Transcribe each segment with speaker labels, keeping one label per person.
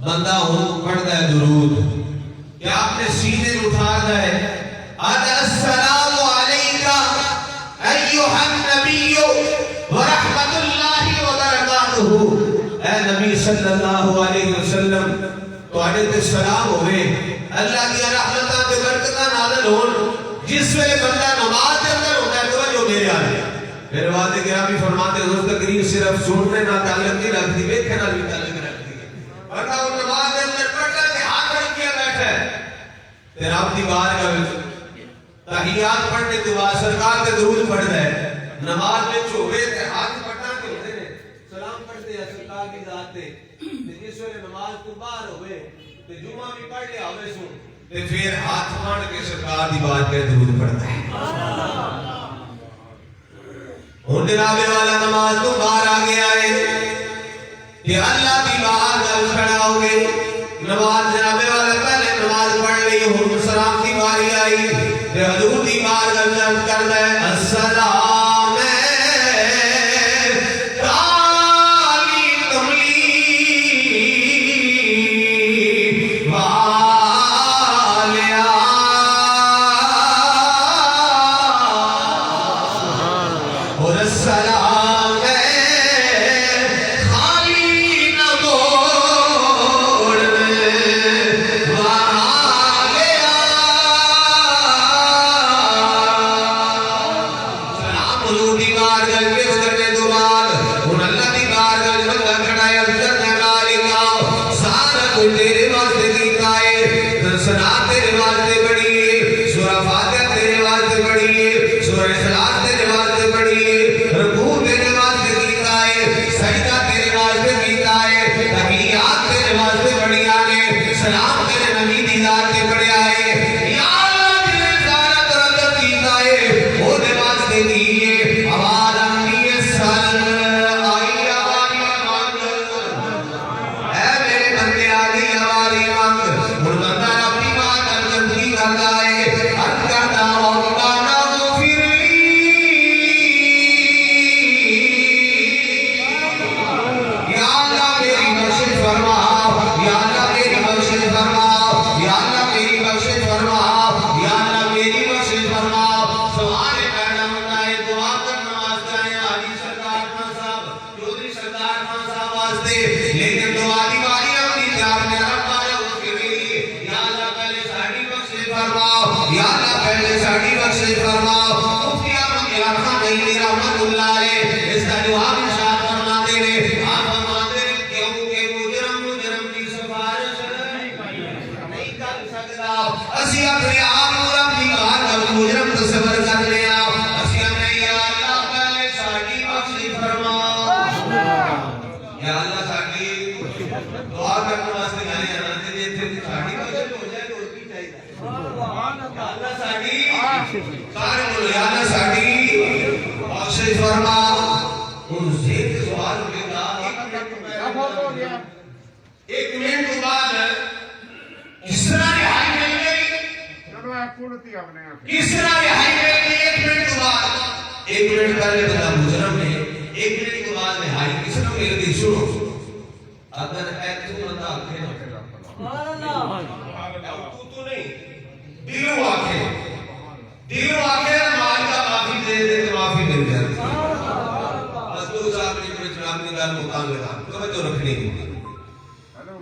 Speaker 1: بندہ ہوں پڑھتا ہے درود کہ آپ نے سینے اٹھا ہے السلام علیکہ ایھا النبی ورحمۃ اللہ وبرکاتہ، اے نبی صلی اللہ علیہ وسلم تواڈے تے سلام ہوئے، اللہ کی رحمتاں تے برکتاں نازل ہون۔ جس ویلے بندہ نماز دے اندر ہوتا ہے توجہ میرے آلے میرے والد گرامی فرماتے ہیں اس تقریر صرف سننے نہ تعلق نہیں رکھتی، دیکھنے نہ بھی تعلق رکھتی ہے۔ ورنہ وہ نماز دے اندر پڑھ کر کے ہاتھ رکھ کے بیٹھا ہے تیرا اپنی بارگاہ میں تحیات پڑھنے کے بعد سرکار کے درود پڑھتا ہے، نماز میں چھوڑے تے ہاتھ پٹا کے ہوتے ہیں سلام پڑھتے ہیں سرکار کی ذات تے جس ویلے نماز تو باہر ہوئے تے جمعہ بھی پڑھ لیا ہوئے سن تے پھر ہاتھ پھاڑ کے سرکار دی بات کے درود پڑھتا ہے۔ ہن جناب والا نماز تو باہر آ گیا ہے کہ اللہ کی بارگاہ کھڑا ہو گئے، نماز جناب والا پہلے نماز پڑھ لی، ہن سلام کی باری آئی تے حضور دی بارگاہ میں کر دے السلام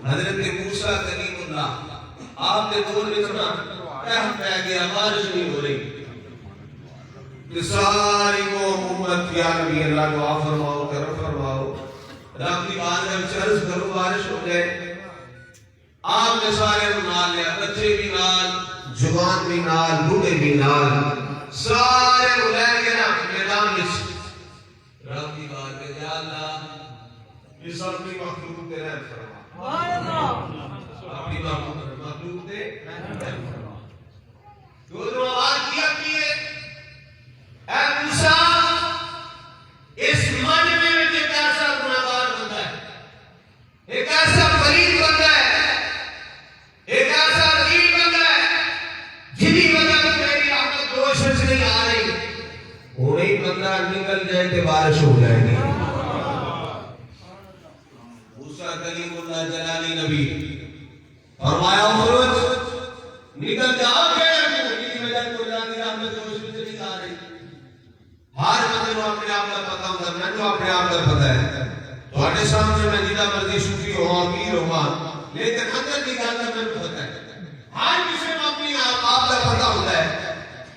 Speaker 1: حضرت موسیٰ کلیم اللہ آپ کے دور میں سنا قحط پہ گیا، بارش نہیں ہو رہی کہ ساری قوم امت یا نبی اللہ دعا فرماؤ کرم فرماؤ رب کی بارگاہ میں عرض کرو بارش ہو جائے۔ آپ نے سارے نال لیا، بچے بھی نال، جوان بھی نال، بوڑھے بھی نال، سارے لے کے نا میدان میں رب کی بارگاہ میں یا اللہ یہ سب کی مخلوق تیرے فرما اپنی مخلوق دے دو آواز کیا کیے اے موسیٰ اس مجمع میں ایک ایسا گناہگار بندہ ہے، ایک ایسا پلید بندہ ہے، ایک ایسا عظیم بندہ ہے جنہی وجہ تو میری رحمت کوشش نہیں آ رہی، وہی بندہ نکل جائے کہ بارش ہو جائے گی۔ موسیٰ کلیم اللہ جلالی نبی فرمایا اخرج نکل جا کے کی وجہ تو اللہ کی رحمت اس میں چلی جا رہی ہر بندے کو اپنے آپ کا پتہ ہوتا ہے میں اپنے آپ کا پتہ ہے تھوڑے سامنے میں جتنا مرضی صوفی ہو امیر ہو لیکن اندر کی گل کا میں پتہ ہے ہر کسی کو اپنی آپ کا پتہ ہوتا ہے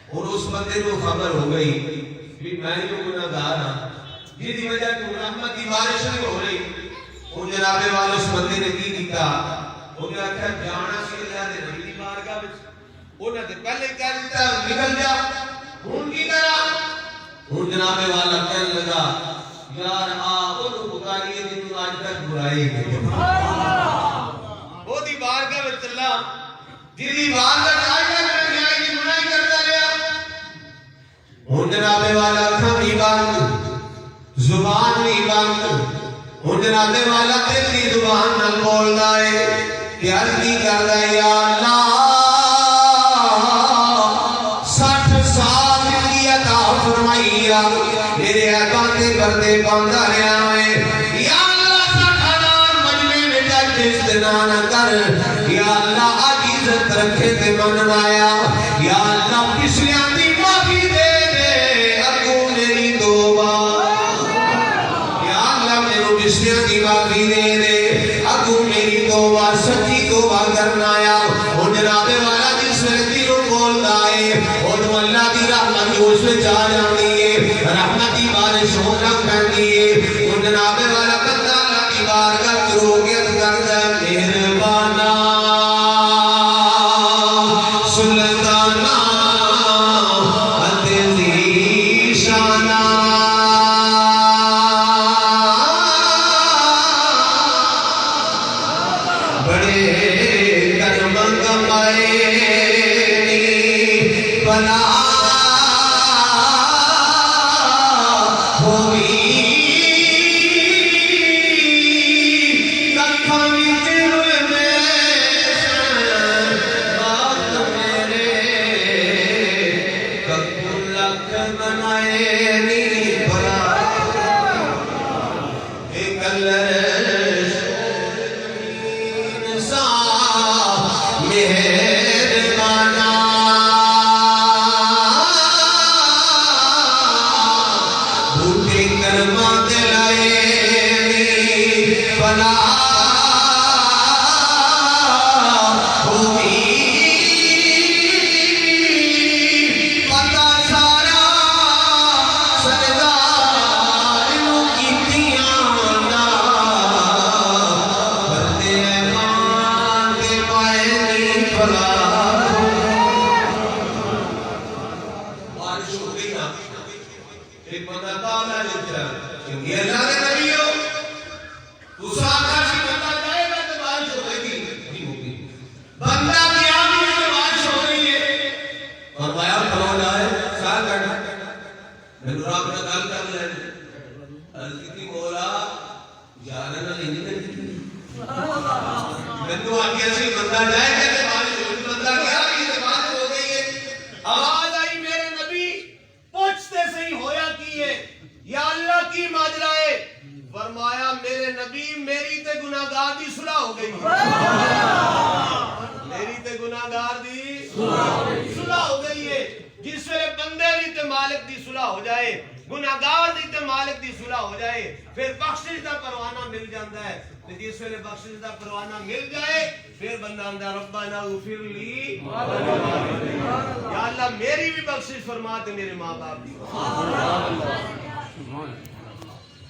Speaker 1: اور اس بندے کو خبر ہو گئی کہ میں ہی گناہگار ہوں جس کی وجہ سے رحمت کی بارش نہیں ہو رہی ان جناب والے اس بندے نے کی کیتا انہوں نے آخیا جانا سی اللہ دے نبی دی بارگاہ وچ انہوں نے پہلے کہہ دیتا نکل جا ہن کی کرا ہن جناب والا کہنے لگا یار ان پکاریے جن تو آج تک برائی کی وہ دی بارگاہ وچ چلا جی بارگاہ آج تک برائی کی برائی کرتا رہیا ہن جناب والا اکھاں بھی بند زبان بھی بند ہن جناب والا دل دی زبان نال بولدا ہے کہ عرضی کردا ہے یا اللہ 60 سال کی عطا فرمائیا میرے عطا تے پردے پاندا رہیا ہے یا اللہ 60,000 مجمع وچ استنا نہ کر یا اللہ اج عزت رکھے تے من آیا یا اللہ پچھلیاں دی معافی دے دے اگوں میری توبہ یا اللہ میرے پچھلیاں دی معافی دے دے اگوں میری توبہ سچی توبہ کرنا آیا اور جناب والا جس وقتی رو بولدا ہے اور اللہ دی رحمت اس وچ آ جاندی ہے رحمت دی بارش ہو لگ پیندی ہے اور جناب والا بندہ اللہ دی بارگاہ رو کے کردا ہے مہربانا سلطانا عزیز شانا بڑے کرم کمائے بنا ہوئی ککھاں وچ روئے بات میرے ککھوں لکھ بنائے نی بنا ایک اللہ سا مہربانا بھوٹے کرما دلائے بنا ہوئی پتا سارا سردار نو کیتیاں نا بندے ایمان دے پائے نی بلا بارش ہو گئی نا ایک بندہ بالا لکھا کہ اللہ دے نبی ہو تو آخر سے بندہ جائے گا تو بارش ہو گئی نہیں ہوگی بندہ کیا بھی ہے تو بارش ہو گئی ہے اور بایا کھلونا ہے سال کرنا میں نے رب نے گل کر لیں عرض کی مولا جانا نہ نہیں کرتی میں تو آگیا سے بندہ جائے گا تو بارش ہو گئی بندہ کیا بھی ہے تو بارش ہو گئی ہے آواز آئی میرے نبی پوچھتے سے ہی ہویا کیے یا اللہ کی ماجرا ہے فرمایا میرے نبی میری تے گناہگار دی صلح ہو گئی میری تے گناہگار دی صلح ہو گئی ہے جس ویلے بندے دی تے مالک دی صلح ہو جائے گناہگار دی تے مالک دی صلح ہو جائے پھر بخشش دا پروانہ مل جاندا ہے تے جس ویلے بخشش دا پروانہ مل جائے پھر بندہ آندا ربنا اغفر لی یا اللہ میری بھی بخشش فرما تے میرے ماں باپ دی